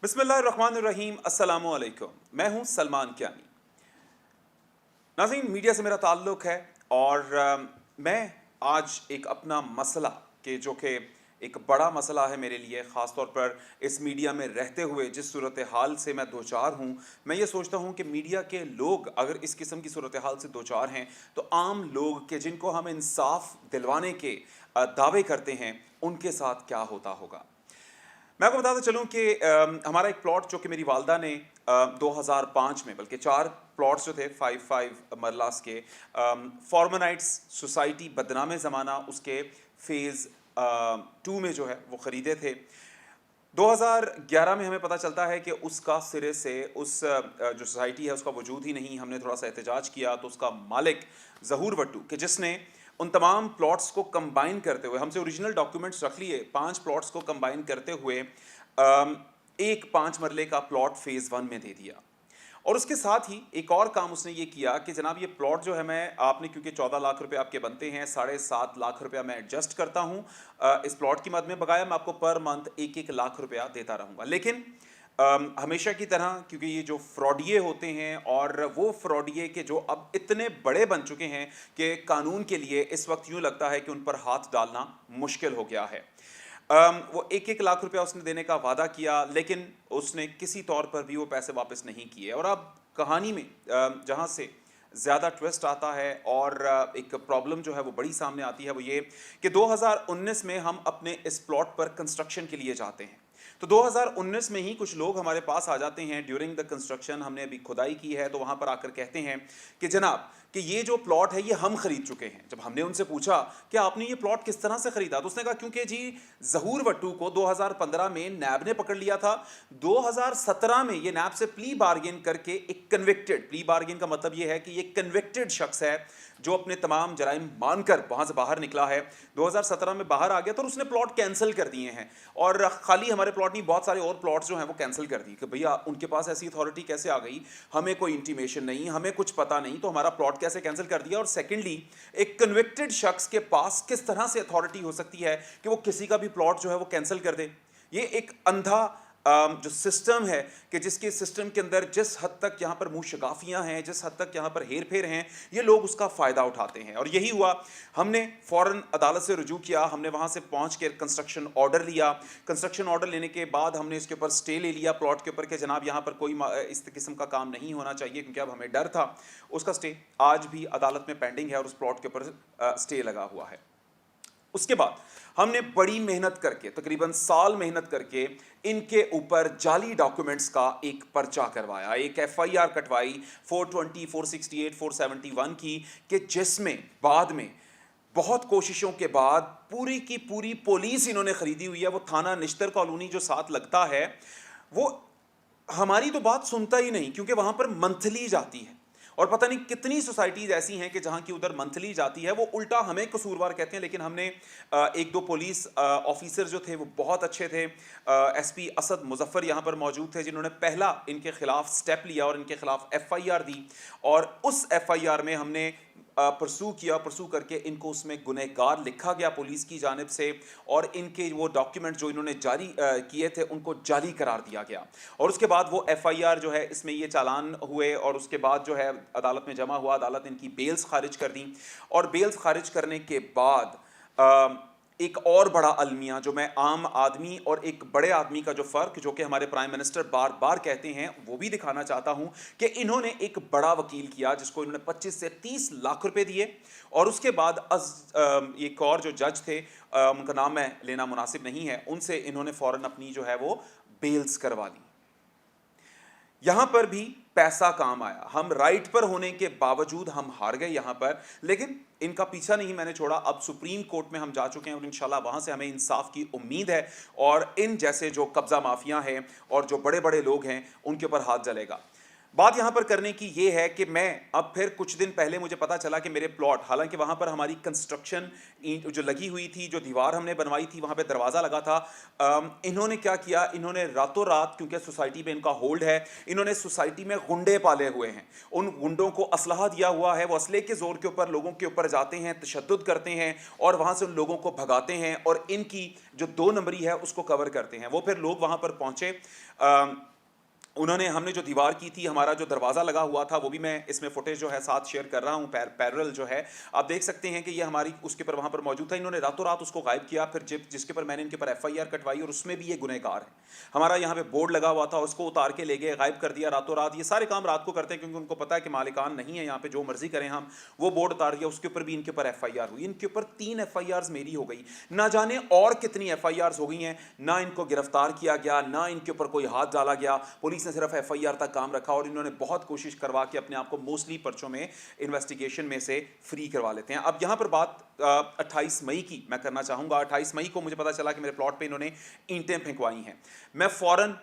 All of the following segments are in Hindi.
बिस्मिल्लाहिर्रहमानिर्रहीम, अस्सलामु अलैकुम। मैं हूं सलमान कियानी। नाज़रीन, मीडिया से मेरा ताल्लुक़ है और मैं आज एक अपना मसला के जो कि एक बड़ा मसला है मेरे लिए, ख़ास तौर पर इस मीडिया में रहते हुए जिस सूरत हाल से मैं दो चार हूँ, मैं ये सोचता हूँ कि मीडिया के लोग अगर इस किस्म की सूरत हाल से दो चार हैं, तो आम लोग के जिनको हम इंसाफ दिलवाने के दावे करते हैं, उनके साथ क्या होता होगा। मैं आपको बताता चलूँ कि हमारा एक प्लॉट जो कि मेरी वालदा ने 2005 में, बल्कि 4 प्लॉट्स जो थे 5 मरलास के, फॉर्मनाइट्स सोसाइटी बदनाम ज़माना उसके फ़ेज़ 2 में जो है वो ख़रीदे थे। 2011 में हमें पता चलता है कि उसका सिरे से जो सोसाइटी है उसका वजूद ही नहीं। हमने थोड़ा सा एहतजाज किया तो उसका मालिक ज़हूर वट्टू कि जिसने उन तमाम प्लॉट्स को कंबाइन करते हुए हमसे ओरिजिनल डॉक्यूमेंट्स रख लिए, 5 प्लॉट्स को कंबाइन करते हुए एक 5 मरले का प्लॉट फ़ेज़ 1 में दे दिया। और उसके साथ ही एक और काम उसने ये किया कि जनाब ये प्लॉट जो है, मैं आपने क्योंकि 14 लाख रुपए आपके बनते हैं, 7.5 लाख रुपया मैं एडजस्ट करता हूँ इस प्लॉट की मद में, बकाया मैं आपको पर मंथ 1-1 लाख रुपया देता रहूँगा। लेकिन हमेशा की तरह, क्योंकि ये जो फ्रॉडिये होते हैं और वो फ्रॉडिये के जो अब इतने बड़े बन चुके हैं कि कानून के लिए इस वक्त यूँ लगता है कि उन पर हाथ डालना मुश्किल हो गया है। वो 1-1 लाख रुपया उसने देने का वादा किया, लेकिन उसने किसी तौर पर भी वो पैसे वापस नहीं किए। और अब कहानी में जहाँ से ज़्यादा ट्विस्ट आता है और एक प्रॉब्लम जो है वो बड़ी सामने आती है, वो ये कि 2019 में हम अपने इस प्लॉट पर कंस्ट्रक्शन के लिए जाते हैं। तो 2019 में ही कुछ लोग हमारे पास आ जाते हैं ड्यूरिंग द कंस्ट्रक्शन, हमने अभी खुदाई की है, तो वहाँ पर आकर कहते हैं कि जनाब कि ये जो प्लॉट है ये हम खरीद चुके हैं। जब हमने उनसे पूछा कि आपने ये प्लॉट किस तरह से खरीदा, तो उसने कहा क्योंकि जी ज़हूर वट्टू को 2015 में नैब ने पकड़ लिया था। 2017 में ये नैब से प्ली बार्गेन करके एक कन्विक्टेड, प्ली बार्गेन का मतलब ये है कि ये कन्विक्टेड शख्स है जो अपने तमाम जराइम मानकर वहाँ से बाहर निकला है। 2017 में बाहर आ गया तो उसने प्लॉट कैंसिल कर दिए हैं, और खाली हमारे प्लॉट नहीं, बहुत सारे और प्लॉट्स जो हैं वो कैंसिल कर दिए कि भैया उनके पास ऐसी अथॉरिटी कैसे आ गई, हमें कोई इंटीमेशन नहीं, हमें कुछ पता नहीं, तो हमारा प्लॉट कैसे कैंसिल कर दिया। और सेकेंडली, एक कन्विक्टेड शख्स के पास किस तरह से अथॉरिटी हो सकती है कि वो किसी का भी प्लॉट जो है वो कैंसिल कर दे। ये एक अंधा जो सिस्टम है कि जिसके सिस्टम के अंदर जिस हद तक यहाँ पर मुँह शगाफियाँ हैं, जिस हद तक यहाँ पर हेर फेर हैं, ये लोग उसका फ़ायदा उठाते हैं। और यही हुआ, हमने फ़ौरन अदालत से रुजू किया, हमने वहाँ से पहुँच के कंस्ट्रक्शन ऑर्डर लिया। कंस्ट्रक्शन ऑर्डर लेने के बाद हमने इसके ऊपर स्टे ले लिया प्लॉट के ऊपर कि जनाब यहाँ पर कोई इस किस्म का काम नहीं होना चाहिए, क्योंकि अब हमें डर था। उसका स्टे आज भी अदालत में पेंडिंग है और उस प्लॉट के ऊपर स्टे लगा हुआ है। उसके बाद हमने बड़ी मेहनत करके, तकरीबन साल मेहनत करके, इनके ऊपर जाली डॉक्यूमेंट्स का एक पर्चा करवाया, एक एफआईआर कटवाई 420, 468, 471 की, कि जिसमें बाद में बहुत कोशिशों के बाद पूरी की पूरी पुलिस इन्होंने खरीदी हुई है। वो थाना निश्तर कॉलोनी जो साथ लगता है, वो हमारी तो बात सुनता ही नहीं, क्योंकि वहां पर मंथली जाती है। और पता नहीं कितनी सोसाइटीज़ ऐसी हैं कि जहाँ की उधर मंथली जाती है, वो उल्टा हमें कसूरवार कहते हैं। लेकिन हमने एक दो पुलिस ऑफिसर जो थे वो बहुत अच्छे थे, एसपी असद मुजफ्फर यहाँ पर मौजूद थे, जिन्होंने पहला इनके खिलाफ स्टेप लिया और इनके खिलाफ एफआईआर दी। और उस एफआईआर में हमने परसू करके इनको उसमें गुनहगार लिखा गया पुलिस की जानिब से, और इनके वो डॉक्यूमेंट जो इन्होंने जारी किए थे उनको जाली करार दिया गया। और उसके बाद वो एफआईआर जो है, इसमें ये चालान हुए, और उसके बाद जो है अदालत में जमा हुआ, अदालत इनकी बेल्स खारिज कर दी। और बेल्स खारिज करने के बाद एक और बड़ा अलमिया, जो मैं आम आदमी और एक बड़े आदमी का जो फ़र्क, जो कि हमारे प्राइम मिनिस्टर बार बार कहते हैं, वो भी दिखाना चाहता हूं कि इन्होंने एक बड़ा वकील किया जिसको इन्होंने 25 से 30 लाख रुपए दिए। और उसके बाद एक और जो जज थे, उनका नाम मैं लेना मुनासिब नहीं है, उनसे इन्होंने फ़ौरन अपनी जो है वो बेल्स करवा ली। यहां पर भी पैसा काम आया। हम राइट पर होने के बावजूद हम हार गए यहां पर, लेकिन इनका पीछा नहीं मैंने छोड़ा। अब सुप्रीम कोर्ट में हम जा चुके हैं और इंशाल्लाह वहां से हमें इंसाफ की उम्मीद है, और इन जैसे जो कब्जा माफिया हैं और जो बड़े बड़े लोग हैं उनके ऊपर हाथ जलेगा। बात यहाँ पर करने की ये है कि मैं अब फिर कुछ दिन पहले मुझे पता चला कि मेरे प्लॉट, हालांकि वहाँ पर हमारी कंस्ट्रक्शन जो लगी हुई थी, जो दीवार हमने बनवाई थी, वहाँ पे दरवाज़ा लगा था। इन्होंने क्या किया, इन्होंने रातों रात, क्योंकि सोसाइटी में इनका होल्ड है, इन्होंने सोसाइटी में गुंडे पाले हुए हैं। उन गुंडों को असलहा दिया हुआ है, वो असले के ज़ोर के ऊपर लोगों के ऊपर जाते हैं, तशद्दुद करते हैं और वहाँ से उन लोगों को भगाते हैं और इनकी जो 2 नंबरी है उसको कवर करते हैं। वो फिर लोग वहाँ पर पहुँचे, उन्होंने, हमने जो दीवार की थी, हमारा जो दरवाज़ा लगा हुआ था, वो भी मैं इसमें फुटेज जो है साथ शेयर कर रहा हूँ, पैरेलल जो है आप देख सकते हैं कि ये हमारी उसके ऊपर वहाँ पर मौजूद था। इन्होंने रातों रात उसको गायब किया, फिर जिसके ऊपर मैंने इनके ऊपर एफआईआर कटवाई और उसमें भी ये गुनहगार है। हमारा यहाँ पे बोर्ड लगा हुआ था, उसको उतार के ले गए, गायब कर दिया रातों रात। ये सारे काम रात को करते हैं क्योंकि उनको पता है कि मालिकान नहीं है यहाँ पे, जो मर्जी करें हम। वो बोर्ड उतार दिया, उसके ऊपर भी इनके ऊपर एफआईआर हुई। इनके ऊपर 3 एफआईआर मेरी हो गई, ना जाने और कितनी एफआईआर हो गई हैं। ना इनको गिरफ्तार किया गया, ना इनके ऊपर कोई हाथ डाला गया, पुलिस ने सिर्फ एफआईआर काम रखा और इन्होंने बहुत कोशिश करवा के अपने आप को मोस्टली पर्चों में, इन्वेस्टिगेशन में से फ्री करवा लेते हैं। अब यहां पर बात 28 मई की मैं करना चाहूंगा। 28 मई को मुझे पता चला कि मेरे प्लॉट पे इन्होंने ईंटें फेंकवाई हैं। मैं फौरन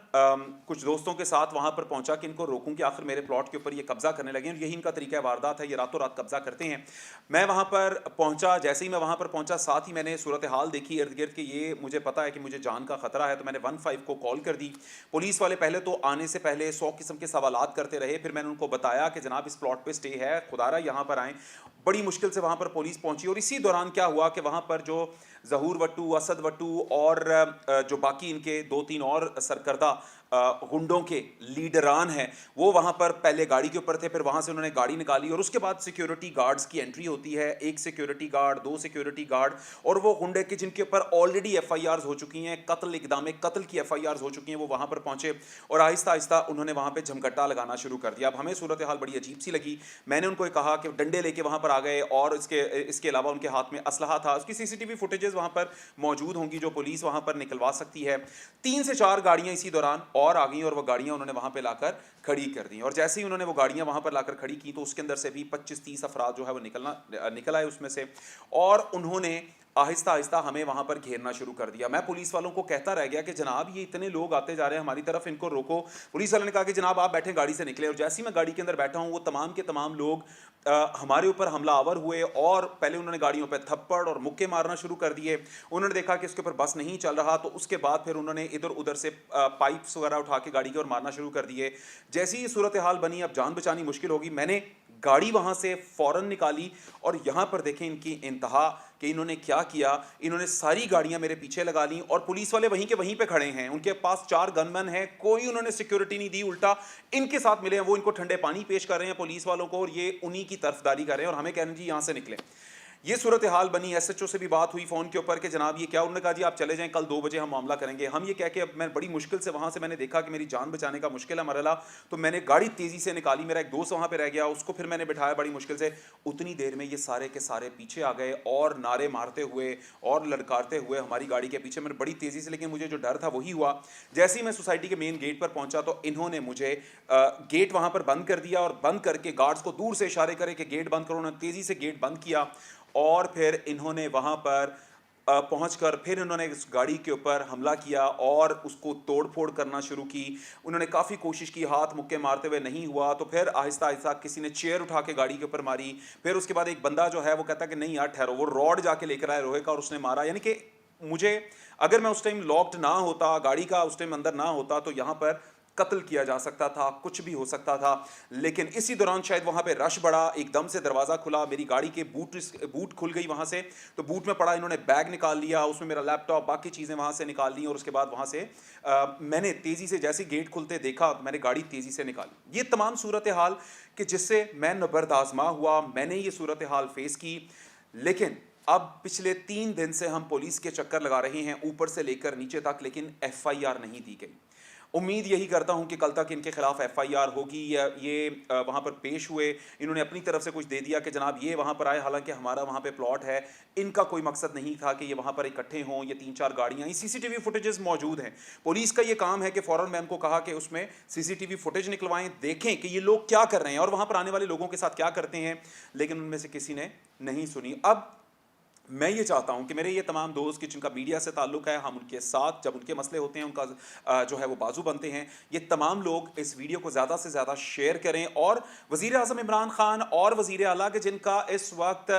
कुछ दोस्तों के साथ वहां पर पहुंचा कि इनको रोकूं कि आखिर मेरे प्लॉट के ऊपर ये कब्जा करने लगे हैं। यही इनका तरीका वारदात है, ये रातों रात कब्जा करते हैं। मैं वहां पर पहुंचा, जैसे ही मैं वहां पर पहुंचा, साथ ही मैंने सूरत हाल देखी इर्द गिर्द कि ये मुझे पता है कि मुझे जान का खतरा है, तो मैंने 15 को कॉल कर दी। पुलिस वाले पहले तो आने से पहले 100 किस्म के सवालात करते रहे, फिर मैंने उनको बताया कि जनाब इस प्लॉट पे स्टे है, खुदारा यहाँ पर आएँ। बड़ी मुश्किल से वहाँ पर पुलिस पहुंची और इसी दौरान क्या हुआ कि वहाँ पर जो ज़हूर वट्टू, असद वट्टू और जो बाकी इनके 2-3 और सरकर्दा गुंडों के लीडरान हैं, वो वहाँ पर पहले गाड़ी के ऊपर थे, फिर वहाँ से उन्होंने गाड़ी निकाली और उसके बाद सिक्योरिटी गार्ड्स की एंट्री होती है। 1 सिक्योरिटी गार्ड, 2 सिक्योरिटी गार्ड और वो गुंडे के जिनके ऊपर ऑलरेडी एफआईआर हो चुकी हैं, कत्ल, इक़दाम कत्ल की एफआईआर हो चुकी हैं, वो वहाँ पर पहुँचे और आहिस्ता आहिस्ता उन्होंने वहाँ पर झमकट्टा लगाना शुरू कर दिया। अब हमें सूरत हाल बड़ी अजीब सी लगी। मैंने उनको कहा कि डंडे लेके वहाँ पर आ गए और इसके अलावा उनके हाथ में असलहा था। उसकी सीसीटीवी फुटेजेस वहाँ पर मौजूद होंगी जो पुलिस वहाँ पर निकलवा सकती है। 3 से 4 गाड़ियाँ इसी दौरान और आ गई और वो गाड़ियाँ उन्होंने वहाँ पे लाकर खड़ी कर दी और जैसे ही उन्होंने वो गाड़ियाँ वहाँ पर लाकर खड़ी की तो उसके अंदर से भी 25-30 अफराद जो है वो निकल आए उसमें से और उन्होंने आहिस्ता आहिस्ता हमें वहाँ पर घेरना शुरू कर दिया। मैं पुलिस वालों को कहता रह गया कि जनाब ये इतने लोग आते जा रहे हैं हमारी तरफ, इनको रोको। पुलिस वाले ने कहा कि जनाब आप बैठे, गाड़ी से निकले। और जैसे ही मैं गाड़ी के अंदर बैठा हूँ वो तमाम के तमाम लोग हमारे ऊपर हमलावर हुए और पहले उन्होंने गाड़ियों पर थप्पड़ और मुक्के मारना शुरू कर दिए। उन्होंने देखा कि इसके ऊपर बस नहीं चल रहा तो उसके बाद फिर उन्होंने इधर उधर से पाइप्स वगैरह उठा के गाड़ी की ओर मारना शुरू कर दिए। जैसी ही सूरत हाल बनी, अब जान बचानी मुश्किल होगी, मैंने गाड़ी वहां से फौरन निकाली और यहां पर देखें इनकी इंतहा कि इन्होंने क्या किया। इन्होंने सारी गाड़ियां मेरे पीछे लगा ली और पुलिस वाले वहीं के वहीं पे खड़े हैं। उनके पास 4 गनमैन हैं, कोई उन्होंने सिक्योरिटी नहीं दी, उल्टा इनके साथ मिले हैं, वो इनको ठंडे पानी पेश कर रहे हैं पुलिस वालों को और ये उन्हीं की तरफदारी कर रहे हैं और हमें कह रहे हैं जी यहां से निकले। ये सूरत हाल बनी। एसएचओ से भी बात हुई फ़ोन के ऊपर कि जनाब ये क्या, उन्होंने कहा जी आप चले जाएं, कल 2 बजे हम मामला करेंगे। हम ये कह के, अब मैं बड़ी मुश्किल से वहाँ से मैंने देखा कि मेरी जान बचाने का मुश्किल है मरला, तो मैंने गाड़ी तेज़ी से निकाली। मेरा एक दोस्त वहाँ पे रह गया, उसको फिर मैंने बिठाया बड़ी मुश्किल से। उतनी देर में ये सारे के सारे पीछे आ गए और नारे मारते हुए और ललकारते हुए हमारी गाड़ी के पीछे। मैंने बड़ी तेज़ी से, लेकिन मुझे जो डर था वही हुआ। जैसे ही मैं सोसाइटी के मेन गेट पर पहुँचा तो इन्होंने मुझे गेट वहाँ पर बंद कर दिया और बंद करके गार्ड्स को दूर से इशारे करे कि गेट बंद करो। उन्होंने तेज़ी से गेट बंद किया और फिर इन्होंने वहाँ पर पहुंचकर फिर इन्होंने इस गाड़ी के ऊपर हमला किया और उसको तोड़-फोड़ करना शुरू की। उन्होंने काफ़ी कोशिश की, हाथ मुक्के मारते हुए नहीं हुआ तो फिर आहिस्ता-आहिस्ता किसी ने चेयर उठा के गाड़ी के ऊपर मारी। फिर उसके बाद एक बंदा जो है वो कहता है कि नहीं यार ठहरो, वो रॉड जाके लेकर आया लोहे का और उसने मारा। यानी कि मुझे, अगर मैं उस टाइम लॉक्ड ना होता, गाड़ी का उस टाइम अंदर ना होता तो यहाँ पर कत्ल किया जा सकता था, कुछ भी हो सकता था। लेकिन इसी दौरान शायद वहाँ पे रश बढ़ा, एकदम से दरवाज़ा खुला, मेरी गाड़ी के बूट खुल गई वहाँ से। तो बूट में पड़ा, इन्होंने बैग निकाल लिया, उसमें मेरा लैपटॉप, बाकी चीज़ें वहाँ से निकाल ली और उसके बाद वहाँ से मैंने तेज़ी से, जैसे गेट खुलते देखा, मैंने गाड़ी तेज़ी से निकाली। ये तमाम सूरत हाल कि जिससे मैं नबर्द आज़मा हुआ, मैंने ये सूरत हाल फेस की। लेकिन अब पिछले 3 दिन से हम पुलिस के चक्कर लगा रहे हैं ऊपर से लेकर नीचे तक, लेकिन एफआईआर नहीं दी गई। उम्मीद यही करता हूं कि कल तक इनके खिलाफ एफआईआर होगी या ये वहां पर पेश हुए, इन्होंने अपनी तरफ से कुछ दे दिया कि जनाब ये वहां पर आए, हालांकि हमारा वहां पे प्लॉट है। इनका कोई मकसद नहीं था कि ये वहां पर इकट्ठे हों। ये 3-4 गाड़ियां, ये सीसीटीवी फुटेजेस मौजूद हैं। पुलिस का ये काम है कि फ़ौरन मैं उनको कहा कि उसमें सीसीटीवी फुटेज निकलवाएं, देखें कि ये लोग क्या कर रहे हैं और वहां पर आने वाले लोगों के साथ क्या करते हैं, लेकिन उनमें से किसी ने नहीं सुनी। अब मैं ये चाहता हूं कि मेरे ये तमाम दोस्त कि जिनका मीडिया से ताल्लुक है, हम उनके साथ जब उनके मसले होते हैं उनका जो है वो बाजू बनते हैं। ये तमाम लोग इस वीडियो को ज़्यादा से ज़्यादा शेयर करें और वज़ीर आज़म इमरान खान और वज़ीर आला के जिनका इस वक्त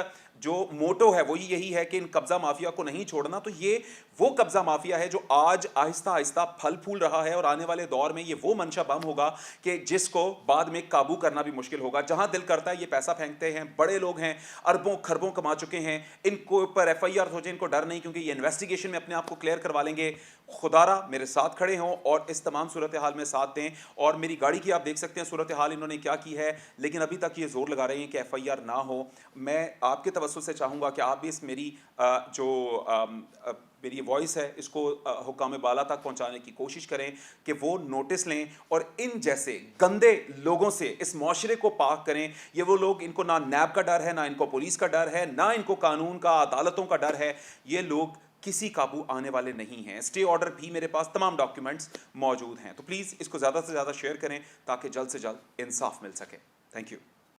जो मोटो है वो यही है कि इन कब्ज़ा माफिया को नहीं छोड़ना, तो ये वो कब्ज़ा माफिया है जो आज आहिस्ता आहिस्ता फल फूल रहा है और आने वाले दौर में ये वो मंशा बम होगा कि जिसको बाद में काबू करना भी मुश्किल होगा। जहां दिल करता है ये पैसा फेंकते हैं, बड़े लोग हैं, अरबों खरबों कमा चुके हैं, इनको ऊपर एफआईआर हो जाए इनको डर नहीं, क्योंकि ये इन्वेस्टिगेशन में अपने आप को क्लियर करवा लेंगे। खुदारा मेरे साथ खड़े हों और इस तमाम सूरत हाल में साथ दें। और मेरी गाड़ी की आप देख सकते हैं सूरत हाल इन्होंने क्या की है, लेकिन अभी तक ये जोर लगा रहे हैं कि एफआईआर ना हो। मैं आपके तवज्जुह से चाहूँगा कि आप भी इस मेरी मेरी वॉइस है इसको हुक्काम बाला तक पहुंचाने की कोशिश करें कि वो नोटिस लें और इन जैसे गंदे लोगों से इस माशरे को पाक करें। ये वो लोग, इनको ना नैब का डर है, ना इनको पुलिस का डर है, ना इनको कानून का, अदालतों का डर है। ये लोग किसी काबू आने वाले नहीं हैं। स्टे ऑर्डर भी मेरे पास तमाम डॉक्यूमेंट्स मौजूद हैं। तो प्लीज़ इसको ज़्यादा से ज़्यादा शेयर करें ताकि जल्द से जल्द इंसाफ मिल सके। Thank you.